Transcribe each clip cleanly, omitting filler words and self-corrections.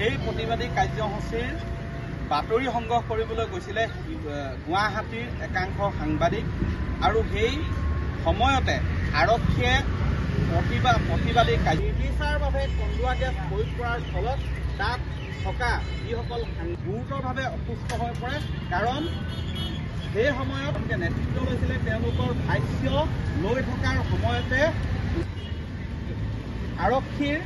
সেই প্ৰতিবাদী কাৰ্যসূচীৰ বাতৰি সংগ্ৰহ কৰিবলৈ গৈছিলে গুৱাহাটীৰ একাংশ সাংবাদিক আৰু সেই সময়তে আৰক্ষীয়ে প্ৰতিবাদী নিৰ্বিচাৰ বাবে কন্দুৱা গেছ প্ৰয়োগ কৰাৰ ফলত তাত থকা যিসকল গুৰুতৰভাৱে অসুস্থ হৈ পৰে। কাৰণ সেই সময়ত নেতৃত্ব লৈছিলে তেওঁলোকৰ ভাষ্য লৈ থকাৰ সময়তে আৰক্ষীৰ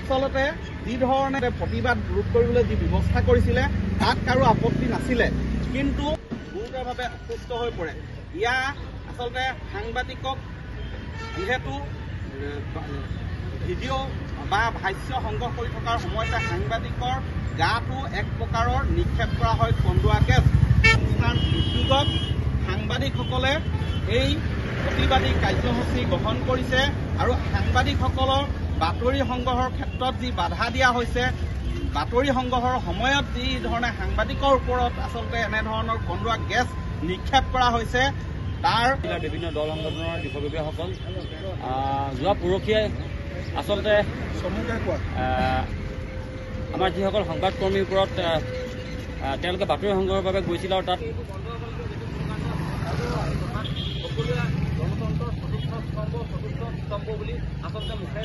আচলতে যি ধৰণে প্ৰতিবাদ ৰোধ কৰিবলৈ যি ব্যৱস্থা কৰিছিলে তাত কাৰো আপত্তি নাছিলে, কিন্তু গুৰুতৰভাৱে অসুস্থ হৈ পৰে। ইয়াৰ আচলতে সাংবাদিকক যিহেতু ভিডিঅ' বা ভাষ্য সংগ্ৰহ কৰি থকাৰ সময়তে সাংবাদিকৰ গাটো এক প্ৰকাৰৰ নিক্ষেপ কৰা হয় কন্দুৱা গেছ। অনুষ্ঠান উদ্যোগত সাংবাদিকসকলে এই প্ৰতিবাদী কাৰ্যসূচী গ্ৰহণ কৰিছে আৰু সাংবাদিকসকলৰ বাতৰি সংগ্ৰহৰ ক্ষেত্ৰত যি বাধা দিয়া হৈছে, বাতৰি সংগ্ৰহৰ সময়ত যি ধৰণে সাংবাদিকৰ ওপৰত আচলতে এনেধৰণৰ কন্দুৱা গেছ নিক্ষেপ কৰা হৈছে তাৰ বিভিন্ন দল সংগঠনৰ বিষয়ববীয়াসকল যোৱা পৰহিয়ে আচলতে আমাৰ যিসকল সংবাদকৰ্মীৰ ওপৰত তেওঁলোকে বাতৰি সংগ্ৰহৰ বাবে গৈছিল আৰু তাত গণতন্ত্ৰৰ চতুৰ্থ স্তম্ভ বুলি আচলতে মুখে